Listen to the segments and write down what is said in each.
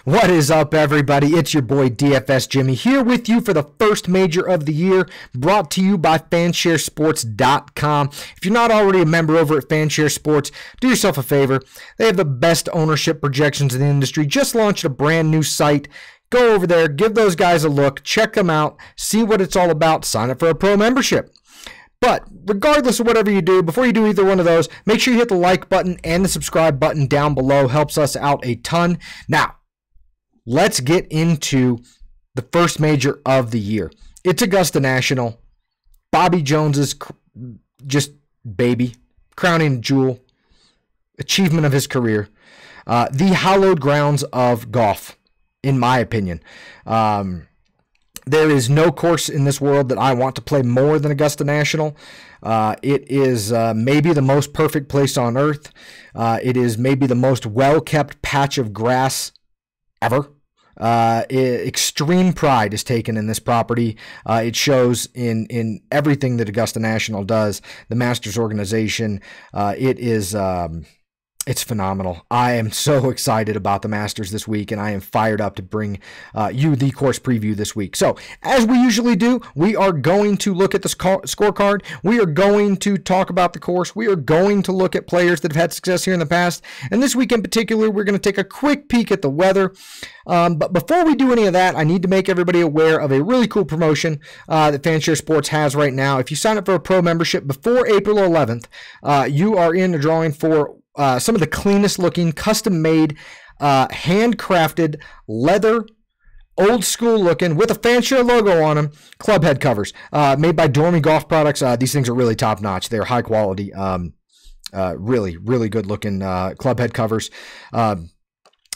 What is up, everybody? It's your boy DFS Jimmy here with you for the first major of the year, brought to you by FanshareSports.com. If you're not already a member over at Fanshare Sports, do yourself a favor. They have the best ownership projections in the industry. Just launched a brand new site. Go over there, give those guys a look, check them out, see what it's all about, sign up for a pro membership. But regardless of whatever you do, before you do either one of those, make sure you hit the like button and the subscribe button down below. Helps us out a ton. Now, let's get into the first major of the year. It's Augusta National. Bobby Jones's just baby, crowning jewel, achievement of his career. The hallowed grounds of golf, in my opinion. There is no course in this world that I want to play more than Augusta National. It is maybe the most perfect place on earth. It is maybe the most well-kept patch of grass ever. Extreme pride is taken in this property. It shows in everything that Augusta National does. The Masters organization, it's phenomenal. I am so excited about the Masters this week, and I am fired up to bring you the course preview this week. So, as we usually do, we are going to look at the scorecard. We are going to talk about the course. We are going to look at players that have had success here in the past. And this week in particular, we're going to take a quick peek at the weather. But before we do any of that, I need to make everybody aware of a really cool promotion that Fanshare Sports has right now. If you sign up for a pro membership before April 11th, you are in the drawing for some of the cleanest looking, custom-made, handcrafted, leather, old school looking, with a Fanshare logo on them, club head covers made by Dormy Golf Products. These things are really top notch. They're high quality, really, really good looking club head covers.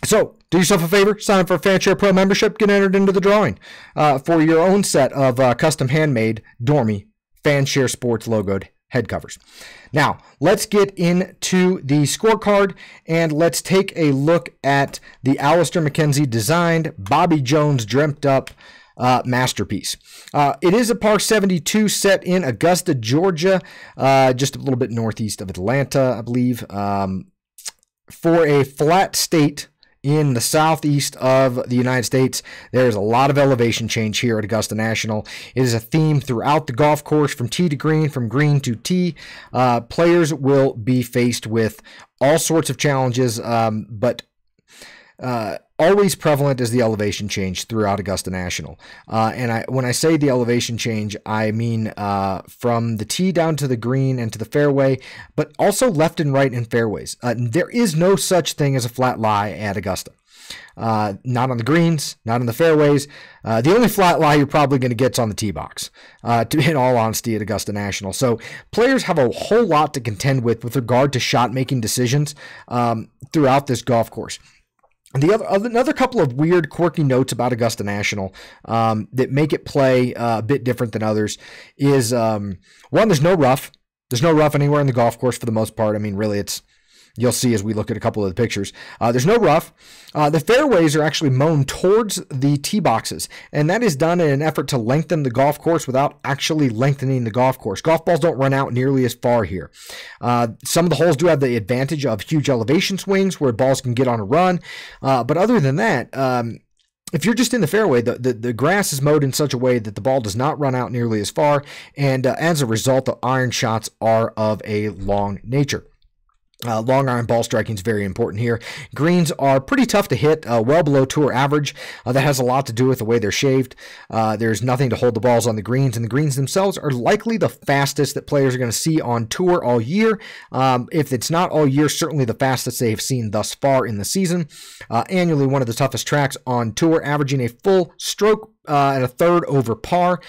So do yourself a favor, sign up for a Fanshare Pro membership, get entered into the drawing for your own set of custom handmade Dormy Fanshare Sports logoed head covers. Now, let's get into the scorecard and let's take a look at the Alistair McKenzie designed, Bobby Jones dreamt up masterpiece. It is a par 72 set in Augusta, Georgia, just a little bit northeast of Atlanta, I believe, for a flat state in the southeast of the United States. There's a lot of elevation change here at Augusta National. It is a theme throughout the golf course, from tee to green, from green to tee. Players will be faced with all sorts of challenges, but always prevalent is the elevation change throughout Augusta National. And when I say the elevation change, I mean from the tee down to the green and to the fairway, but also left and right in fairways. There is no such thing as a flat lie at Augusta. Not on the greens, not on the fairways. The only flat lie you're probably going to get is on the tee box, in all honesty, at Augusta National. So players have a whole lot to contend with regard to shot-making decisions throughout this golf course. Another couple of weird, quirky notes about Augusta National that make it play a bit different than others is, one, there's no rough. There's no rough anywhere in the golf course for the most part. I mean, really, you'll see as we look at a couple of the pictures. There's no rough. The fairways are actually mown towards the tee boxes, and that is done in an effort to lengthen the golf course without actually lengthening the golf course. Golf balls don't run out nearly as far here. Some of the holes do have the advantage of huge elevation swings where balls can get on a run, but other than that, if you're just in the fairway, the grass is mowed in such a way that the ball does not run out nearly as far, and as a result, the iron shots are of a long nature. Long iron ball striking is very important here. Greens are pretty tough to hit, well below tour average. That has a lot to do with the way they're shaved. There's nothing to hold the balls on the greens, and the greens themselves are likely the fastest that players are going to see on tour all year. If it's not all year, certainly the fastest they have seen thus far in the season. Annually, one of the toughest tracks on tour, averaging a full stroke and a third over par.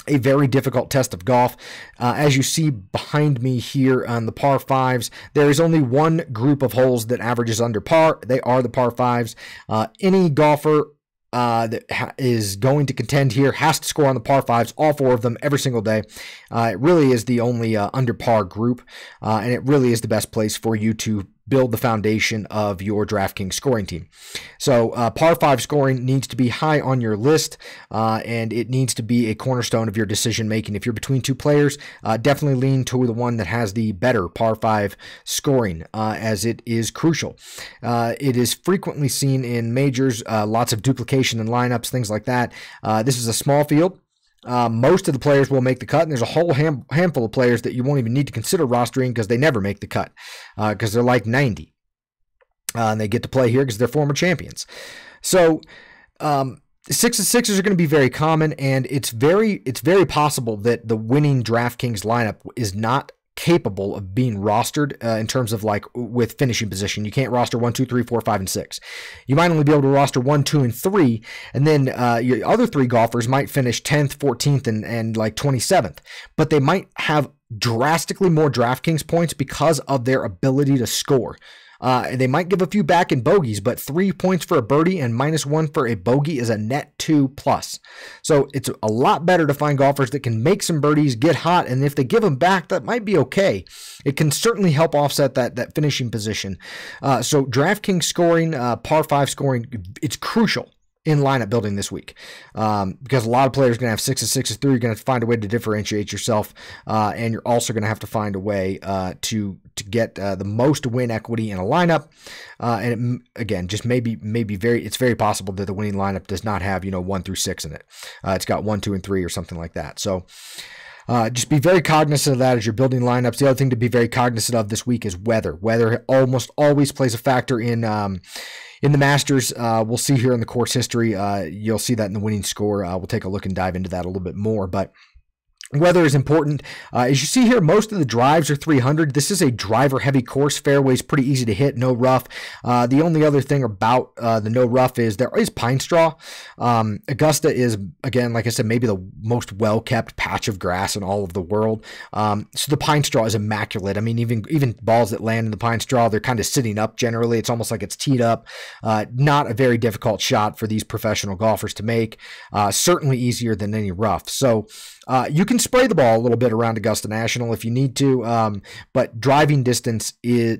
A very difficult test of golf. As you see behind me here on the par fives, there is only one group of holes that averages under par. They are the par fives. Any golfer that is going to contend here has to score on the par fives, all four of them, every single day. It really is the only under par group, and it really is the best place for you to build the foundation of your DraftKings scoring team. So par 5 scoring needs to be high on your list, and it needs to be a cornerstone of your decision making. If you're between two players, definitely lean to the one that has the better par 5 scoring, as it is crucial. It is frequently seen in majors, lots of duplication in lineups, things like that. This is a small field. Most of the players will make the cut, and there's a whole handful of players that you won't even need to consider rostering because they never make the cut, because they're like 90. And they get to play here because they're former champions. So 6-6s are going to be very common, and it's very possible that the winning DraftKings lineup is not capable of being rostered in terms of like with finishing position. You can't roster 1, 2, 3, 4, 5, and 6. You might only be able to roster 1, 2, and 3, and then your other 3 golfers might finish 10th, 14th, and like 27th, but they might have drastically more DraftKings points because of their ability to score. They might give a few back in bogeys, but 3 points for a birdie and -1 for a bogey is a net 2+. So it's a lot better to find golfers that can make some birdies, get hot, and if they give them back, that might be okay. It can certainly help offset that finishing position. So DraftKings scoring, par 5 scoring, it's crucial in lineup building this week, because a lot of players are going to have 6s, 6s, 3. You're going to have to find a way to differentiate yourself, and you're also going to have to find a way to get the most win equity in a lineup. And again, just it's very possible that the winning lineup does not have 1 through 6 in it. It's got 1, 2, and 3 or something like that. So just be very cognizant of that as you're building lineups. The other thing to be very cognizant of this week is weather. Weather almost always plays a factor in the Masters. We'll see here in the course history. You'll see that in the winning score. We'll take a look and dive into that a little bit more. But weather is important. As you see here, most of the drives are 300. This is a driver-heavy course. Fairway's pretty easy to hit, no rough. The only other thing about the no rough is there is pine straw. Augusta is, again, like I said, maybe the most well-kept patch of grass in all of the world. So the pine straw is immaculate. I mean, even balls that land in the pine straw, they're kind of sitting up generally. It's almost like it's teed up. Not a very difficult shot for these professional golfers to make. Certainly easier than any rough. So you can spray the ball a little bit around Augusta National if you need to, but driving distance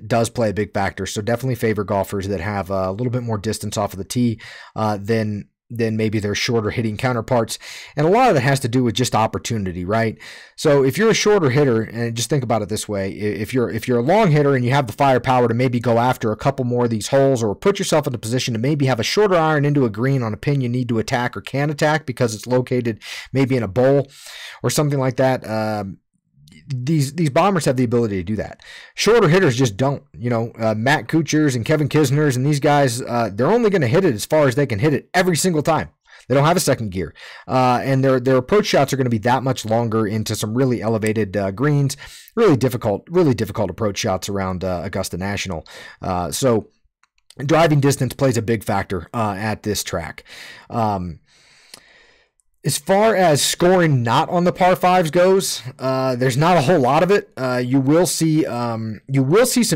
does play a big factor. So definitely favor golfers that have a little bit more distance off of the tee than maybe their shorter hitting counterparts. And a lot of that has to do with just opportunity, right? So if you're a shorter hitter, and just think about it this way, if you're a long hitter and you have the firepower to maybe go after a couple more of these holes, or put yourself in a position to maybe have a shorter iron into a green on a pin you need to attack or can attack because it's located maybe in a bowl or something like that, these bombers have the ability to do that. Shorter hitters just don't. Matt Kuchars and Kevin Kisners and these guys, they're only going to hit it as far as they can hit it every single time. They don't have a second gear, and their approach shots are going to be that much longer into some really elevated greens. Really difficult approach shots around Augusta National. So driving distance plays a big factor at this track. As far as scoring not on the par 5s goes, there's not a whole lot of it. You will see some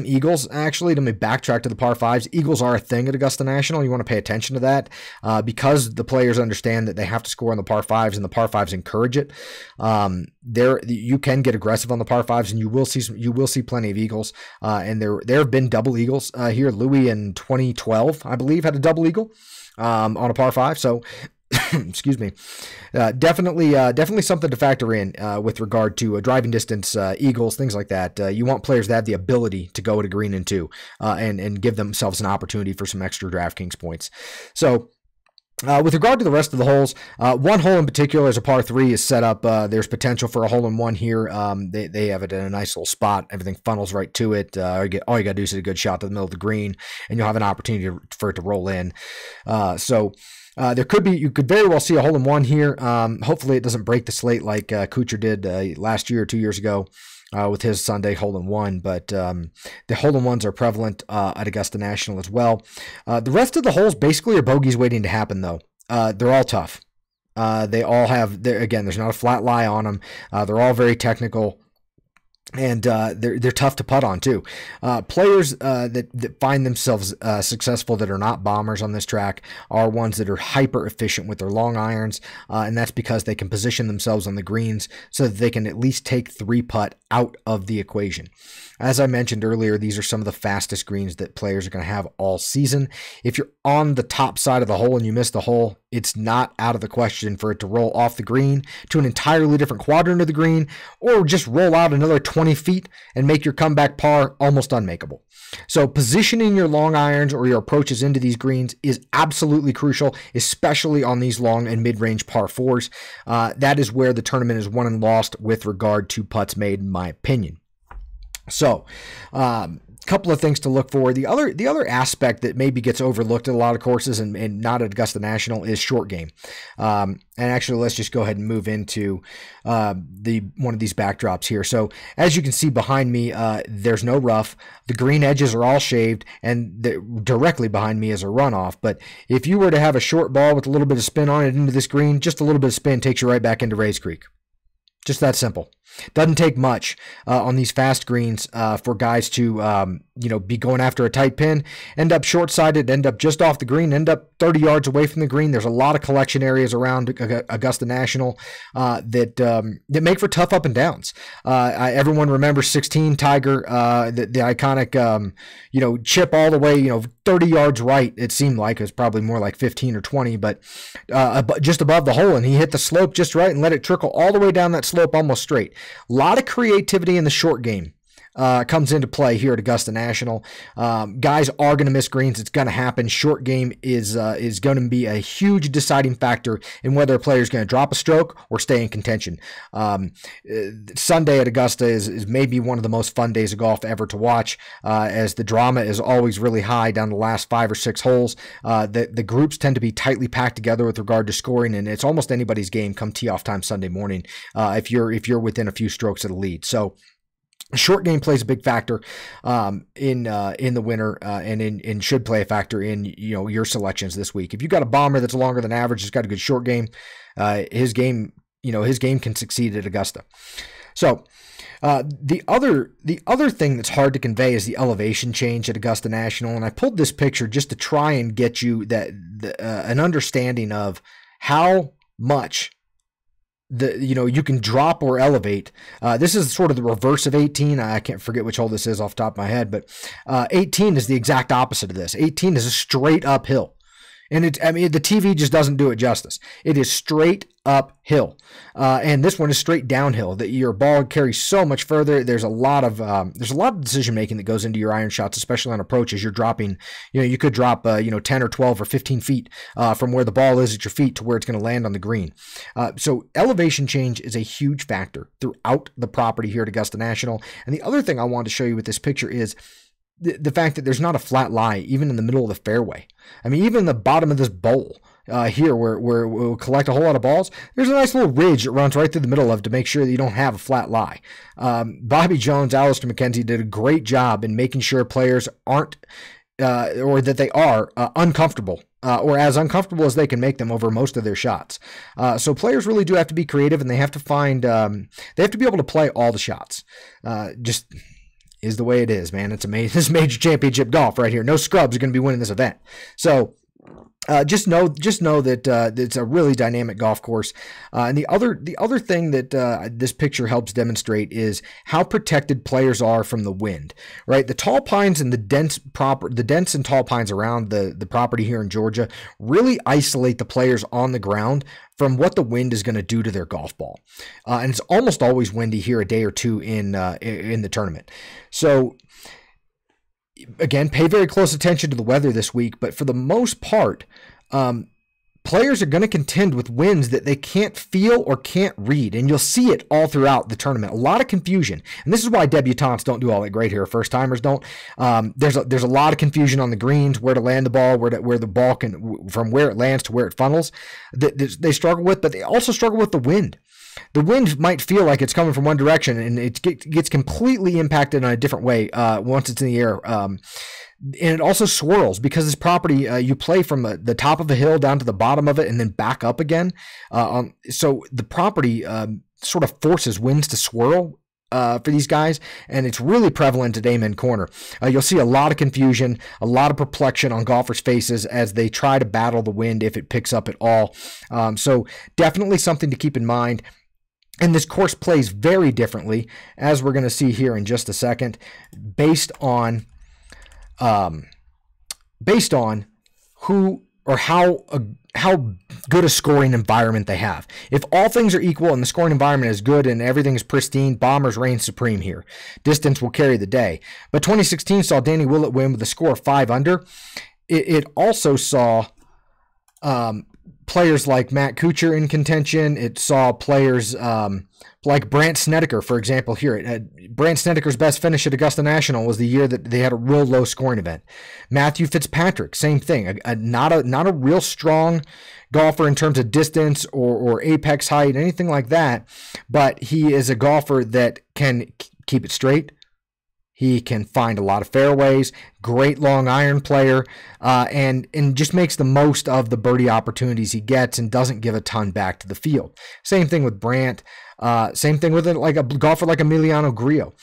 eagles. Actually, let me backtrack to the par 5s. Eagles are a thing at Augusta National. You want to pay attention to that because the players understand that they have to score on the par 5s, and the par 5s encourage it. You can get aggressive on the par 5s, and you will see plenty of eagles. And there have been double eagles here. Louis in 2012, I believe, had a double eagle on a par 5. So. Excuse me. Definitely something to factor in with regard to driving distance, eagles, things like that. You want players that have the ability to go to green and 2 and give themselves an opportunity for some extra DraftKings points. So with regard to the rest of the holes, one hole in particular as a par 3 is set up. There's potential for a hole-in-one here. They have it in a nice little spot. Everything funnels right to it. All you got to do is hit a good shot to the middle of the green, and you'll have an opportunity for it to roll in. You could very well see a hole-in-one here. Hopefully it doesn't break the slate like Kuchar did last year or 2 years ago with his Sunday hole-in-one. But the hole-in-ones are prevalent at Augusta National as well. The rest of the holes basically are bogeys waiting to happen, though. They're all tough. They all have, again, there's not a flat lie on them. They're all very technical. And they're tough to putt on too. Players that find themselves successful that are not bombers on this track are ones that are hyper efficient with their long irons, and that's because they can position themselves on the greens so that they can at least take 3-putt out of the equation. As I mentioned earlier, these are some of the fastest greens that players are going to have all season. If you're on the top side of the hole and you miss the hole, it's not out of the question for it to roll off the green to an entirely different quadrant of the green, or just roll out another 20 feet and make your comeback par almost unmakeable. So positioning your long irons or your approaches into these greens is absolutely crucial, especially on these long and mid-range par 4s. That is where the tournament is won and lost with regard to putts made, in my opinion. So, couple of things to look for. The other aspect that maybe gets overlooked at a lot of courses and not at Augusta National is short game. And actually, let's just go ahead and move into one of these backdrops here. So as you can see behind me, there's no rough. The green edges are all shaved, and directly behind me is a runoff. But if you were to have a short ball with a little bit of spin on it into this green, just a little bit of spin takes you right back into Rays Creek. Just that simple. Doesn't take much on these fast greens for guys to be going after a tight pin, end up short-sided, end up just off the green, end up 30 yards away from the green. There's a lot of collection areas around Augusta National that make for tough up and downs. Everyone remembers 16 Tiger, the iconic chip all the way 30 yards right. It seemed like it was probably more like 15 or 20, but just above the hole, and he hit the slope just right and let it trickle all the way down that slope almost straight. A lot of creativity in the short game comes into play here at Augusta National. Guys are going to miss greens. It's going to happen. Short game is going to be a huge deciding factor in whether a player is going to drop a stroke or stay in contention. Sunday at Augusta is maybe one of the most fun days of golf ever to watch, as the drama is always really high down the last 5 or 6 holes. The groups tend to be tightly packed together with regard to scoring, and it's almost anybody's game come tee off time Sunday morning if you're within a few strokes of the lead. So short game plays a big factor in the winter, and should play a factor in your selections this week. If you've got a bomber that's longer than average, has got a good short game, his game can succeed at Augusta. So the other thing that's hard to convey is the elevation change at Augusta National, and I pulled this picture just to try and get you an understanding of how much you can drop or elevate. This is sort of the reverse of 18. I can't forget which hole this is off the top of my head, but 18 is the exact opposite of this. 18 is a straight uphill. And the TV just doesn't do it justice. It is straight uphill. And this one is straight downhill. That your ball carries so much further. There's a lot of decision making that goes into your iron shots, especially on approaches. You're dropping, you could drop 10 or 12 or 15 feet from where the ball is at your feet to where it's going to land on the green. So elevation change is a huge factor throughout the property here at Augusta National. And the other thing I wanted to show you with this picture is the fact that there's not a flat lie even in the middle of the fairway. I mean, even the bottom of this bowl here where we'll collect a whole lot of balls, there's a nice little ridge that runs right through the middle of to make sure that you don't have a flat lie. Bobby Jones, Alistair McKenzie did a great job in making sure players aren't or that they are uncomfortable or as uncomfortable as they can make them over most of their shots. So players really do have to be creative, and they have to find they have to be able to play all the shots. Just is the way it is, man. It's amazing. This is major championship golf right here. No scrubs are going to be winning this event. So just know that it's a really dynamic golf course. And the other thing that this picture helps demonstrate is how protected players are from the wind. Right, the tall pines and the dense and tall pines around the property here in Georgia really isolate the players on the ground from what the wind is going to do to their golf ball. And it's almost always windy here a day or two in the tournament. So again, pay very close attention to the weather this week, but for the most part, players are going to contend with winds that they can't feel or can't read, and you'll see it all throughout the tournament. A lot of confusion, and this is why debutantes don't do all that great here. First-timers don't. There's a lot of confusion on the greens, where to land the ball, where the ball can, from where it lands to where it funnels. They struggle with, but they also struggle with the wind. The wind might feel like it's coming from one direction, and it gets completely impacted in a different way once it's in the air. And it also swirls because this property, you play from the top of a hill down to the bottom of it and then back up again. So the property sort of forces winds to swirl for these guys, and it's really prevalent at Amen Corner. You'll see a lot of confusion, a lot of perplexion on golfers' faces as they try to battle the wind if it picks up at all. So definitely something to keep in mind. And this course plays very differently, as we're going to see here in just a second, based on who or how good a scoring environment they have. If all things are equal and the scoring environment is good and everything is pristine, Bombers reign supreme here. Distance will carry the day. But 2016 saw Danny Willett win with a score of 5 under. It also saw players like Matt Kuchar in contention. It saw players like Brandt Snedeker, for example, here. Brandt Snedeker's best finish at Augusta National was the year that they had a real low scoring event. Matthew Fitzpatrick, same thing. Not a real strong golfer in terms of distance or apex height, anything like that, but he is a golfer that can keep it straight. He can find a lot of fairways, great long iron player, and just makes the most of the birdie opportunities he gets and doesn't give a ton back to the field. Same thing with Brandt. Same thing with like a golfer like Emiliano Grillo.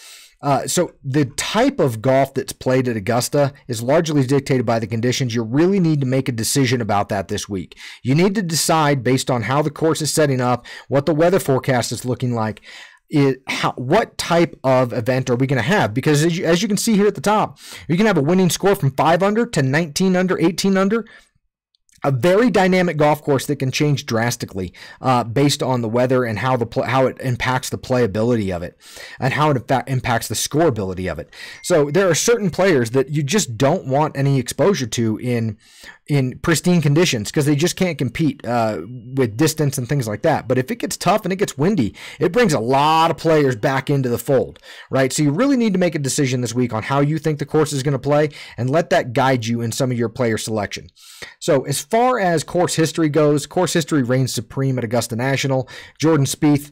So the type of golf that's played at Augusta is largely dictated by the conditions. You really need to make a decision about that this week. You need to decide based on how the course is setting up, what the weather forecast is looking like, what type of event are we going to have? Because as you can see here at the top, you can have a winning score from 5 under to 19 under, 18 under. A very dynamic golf course that can change drastically based on the weather and how it impacts the playability of it and how it impacts the scoreability of it. So there are certain players that you just don't want any exposure to in pristine conditions because they just can't compete with distance and things like that. But if it gets tough and it gets windy, it brings a lot of players back into the fold, right? So you really need to make a decision this week on how you think the course is going to play and let that guide you in some of your player selection. So as far as course history goes, course history reigns supreme at Augusta National. Jordan Spieth,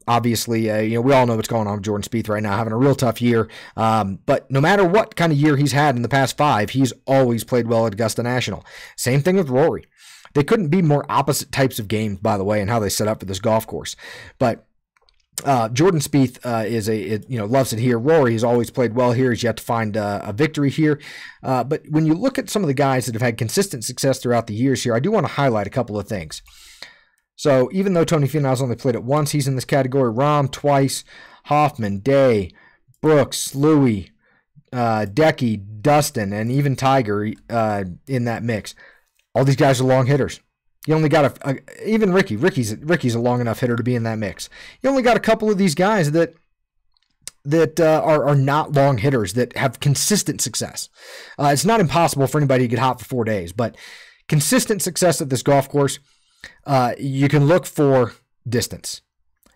obviously, we all know what's going on with Jordan Spieth right now, having a real tough year. But no matter what kind of year he's had in the past 5, he's always played well at Augusta National. Same thing with Rory. They couldn't be more opposite types of games, by the way, and how they set up for this golf course. But Jordan Spieth loves it here. Rory has always played well here. He's yet to find a victory here. But when you look at some of the guys that have had consistent success throughout the years here, I do want to highlight a couple of things. So even though Tony Finau's only played it once, he's in this category. Rahm twice, Hoffman, Day, Brooks, Louis, Decky, Dustin, and even Tiger in that mix. All these guys are long hitters. You only got even Ricky. Ricky's a long enough hitter to be in that mix. You only got a couple of these guys that are not long hitters that have consistent success. It's not impossible for anybody to get hot for 4 days, but consistent success at this golf course, you can look for distance.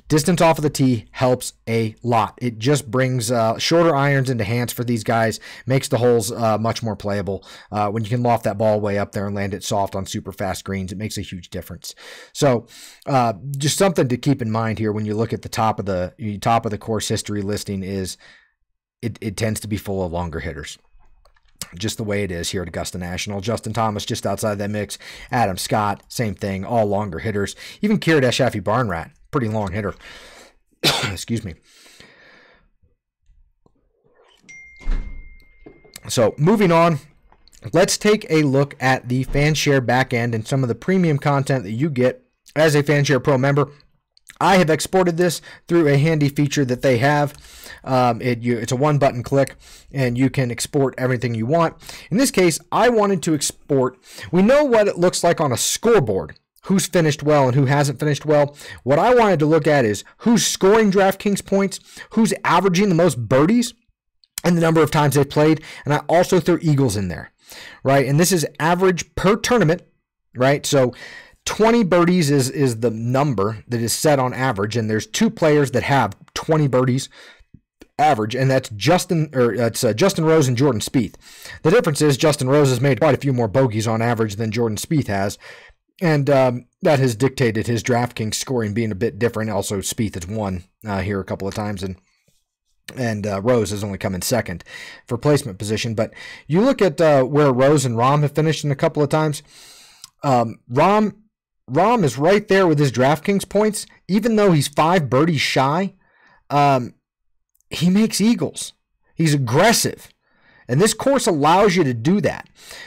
Distance off of the tee helps a lot. It just brings shorter irons into hands for these guys, makes the holes much more playable. When you can loft that ball way up there and land it soft on super fast greens, it makes a huge difference. So just something to keep in mind here when you look at the top of the course history listing is it tends to be full of longer hitters. Just the way it is here at Augusta National. Justin Thomas just outside that mix. Adam Scott, same thing, all longer hitters. Even Kiradech Shafi Barnrat, pretty long hitter. Excuse me. So moving on, let's take a look at the FanShare backend and some of the premium content that you get as a FanShare Pro member. I have exported this through a handy feature that they have. It's a one-button click, and you can export everything you want. In this case, I wanted to export. We know what it looks like on a scoreboard, who's finished well and who hasn't finished well. What I wanted to look at is who's scoring DraftKings points, who's averaging the most birdies, and the number of times they've played. And I also threw eagles in there, right? And this is average per tournament, right? So 20 birdies is the number that is set on average, and there's 2 players that have 20 birdies average, and that's Justin Rose and Jordan Spieth. The difference is Justin Rose has made quite a few more bogeys on average than Jordan Spieth has, and that has dictated his DraftKings scoring being a bit different. Also, Spieth has won here a couple of times, and Rose has only come in second for placement position. But you look at where Rose and Rahm have finished in a couple of times. Rahm is right there with his DraftKings points, even though he's 5 birdies shy. he makes eagles. He's aggressive. And this course allows you to do that.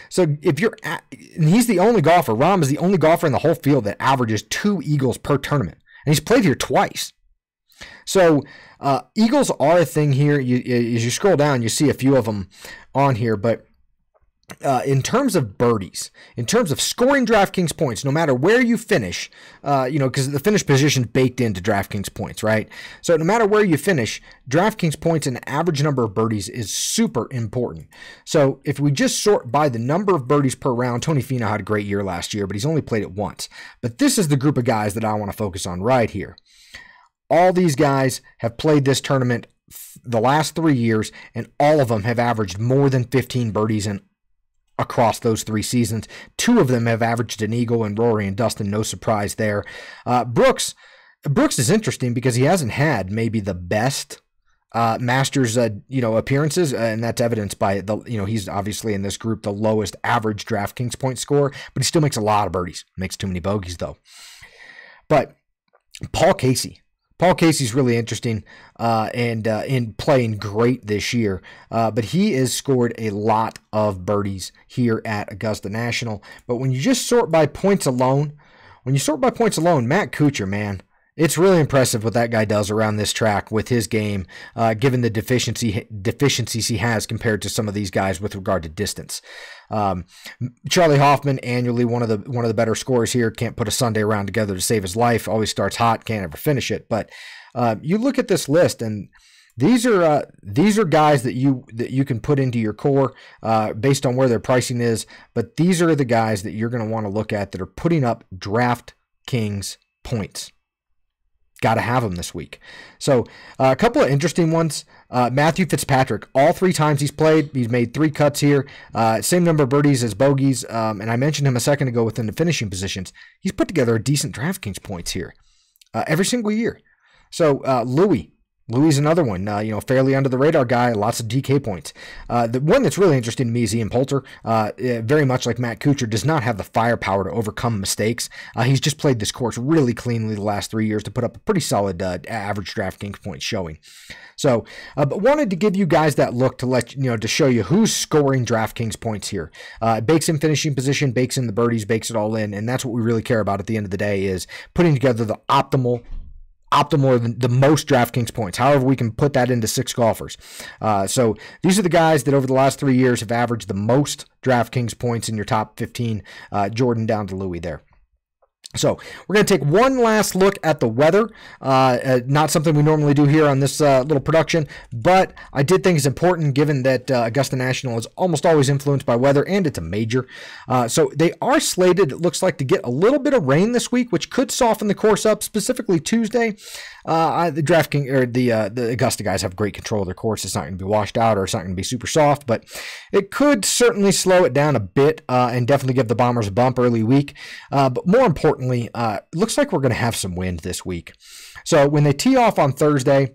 So if you're and he's the only golfer, Rahm is the only golfer in the whole field that averages 2 eagles per tournament. And he's played here twice. So eagles are a thing here. As you scroll down, you see a few of them on here. But in terms of birdies, in terms of scoring DraftKings points, no matter where you finish, because the finish position is baked into DraftKings points, right? So no matter where you finish, DraftKings points and average number of birdies is super important. So if we just sort by the number of birdies per round, Tony Finau had a great year last year, but he's only played it once. But this is the group of guys that I want to focus on right here. All these guys have played this tournament the last 3 years, and all of them have averaged more than 15 birdies across those 3 seasons. 2 of them have averaged an eagle, and Rory and Dustin, no surprise there. Brooks is interesting because he hasn't had maybe the best Masters appearances, and that's evidenced by he's obviously in this group the lowest average DraftKings point score, but he still makes a lot of birdies. Makes too many bogeys though. But Paul Casey's really interesting and in playing great this year, but he has scored a lot of birdies here at Augusta National. But when you just sort by points alone, Matt Kuchar, man, it's really impressive what that guy does around this track with his game, given the deficiencies he has compared to some of these guys with regard to distance. Charlie Hoffman, annually one of the better scorers here, can't put a Sunday round together to save his life. Always starts hot, can't ever finish it. But you look at this list, and these are guys that you can put into your core based on where their pricing is. But these are the guys that you're going to want to look at that are putting up DraftKings points. Got to have him this week. So a couple of interesting ones. Matthew Fitzpatrick, all 3 times he's played, he's made 3 cuts here. Same number of birdies as bogeys. And I mentioned him a second ago within the finishing positions. He's put together a decent DraftKings points here every single year. So Louis is another one, fairly under the radar guy, lots of DK points. The one that's really interesting to me is Ian Poulter. Very much like Matt Kuchar, does not have the firepower to overcome mistakes. He's just played this course really cleanly the last 3 years to put up a pretty solid average DraftKings point showing. So, but wanted to give you guys that look to to show you who's scoring DraftKings points here. Bakes in finishing position, bakes in the birdies, bakes it all in, and that's what we really care about at the end of the day is putting together the optimal the most DraftKings points. However, we can put that into 6 golfers. So these are the guys that over the last 3 years have averaged the most DraftKings points in your top 15, Jordan down to Louis there. So we're going to take one last look at the weather. Not something we normally do here on this little production, but I did think it's important given that Augusta National is almost always influenced by weather, and it's a major. So they are slated, it looks like, to get a little bit of rain this week, which could soften the course up, specifically Tuesday. The DraftKings or the Augusta guys have great control of their course. It's not going to be washed out, or it's not going to be super soft, but it could certainly slow it down a bit and definitely give the Bombers a bump early week. But more importantly, it looks like we're going to have some wind this week. So when they tee off on Thursday,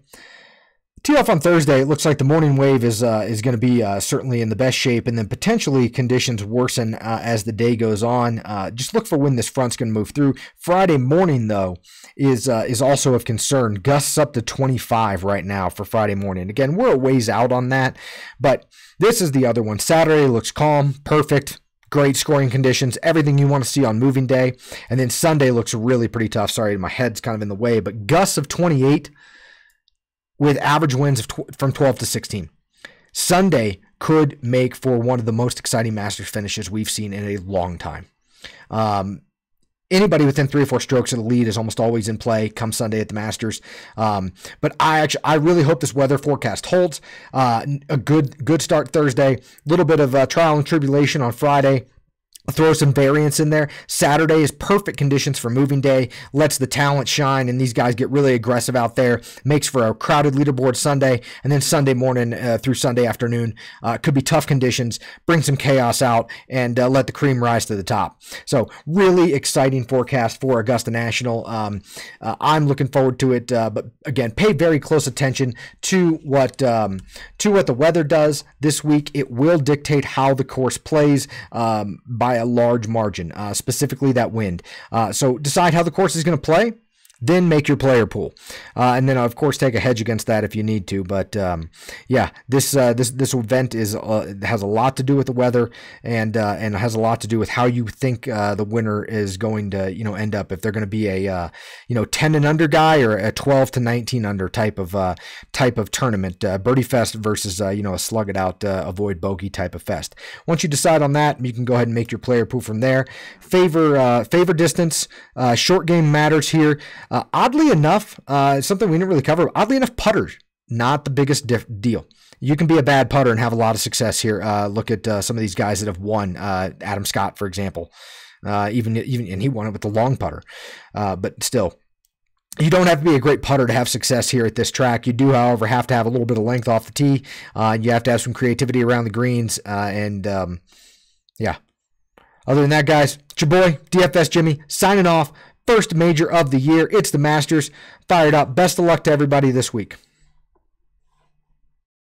it looks like the morning wave is going to be certainly in the best shape, and then potentially conditions worsen as the day goes on. Just look for when this front's going to move through. Friday morning, though, is also of concern. Gusts up to 25 right now for Friday morning. Again, we're a ways out on that, but this is the other one. Saturday looks calm, perfect. Great scoring conditions, everything you want to see on moving day. And then Sunday looks really pretty tough. Sorry, my head's kind of in the way, but gusts of 28 with average winds from 12 to 16. Sunday could make for one of the most exciting Masters finishes we've seen in a long time. Anybody within 3 or 4 strokes of the lead is almost always in play come Sunday at the Masters. But I really hope this weather forecast holds. A good start Thursday, a little bit of trial and tribulation on Friday. Throw some variance in there. Saturday is perfect conditions for moving day. Lets the talent shine, and these guys get really aggressive out there. Makes for a crowded leaderboard Sunday, and then Sunday morning through Sunday afternoon could be tough conditions. Bring some chaos out and let the cream rise to the top. So really exciting forecast for Augusta National. I'm looking forward to it, but again, pay very close attention to what the weather does this week. It will dictate how the course plays by a large margin, specifically that wind. So decide how the course is going to play. then make your player pool, and then of course take a hedge against that if you need to. But yeah, this event has a lot to do with the weather, and has a lot to do with how you think the winner is going to end up. If they're going to be a 10 and under guy or a 12 to 19 under type of tournament, birdie fest versus a slug it out, avoid bogey type of fest. Once you decide on that, you can go ahead and make your player pool from there. Favor distance, short game matters here. Oddly enough, something we didn't really cover. Oddly enough, putters not the biggest deal. You can be a bad putter and have a lot of success here. Look at some of these guys that have won. Adam Scott, for example, even and he won it with the long putter. But still, you don't have to be a great putter to have success here at this track. You do, however, have to have a little bit of length off the tee. You have to have some creativity around the greens, yeah. Other than that, guys, it's your boy DFS Jimmy signing off. First major of the year. It's the Masters. Fired up. Best of luck to everybody this week.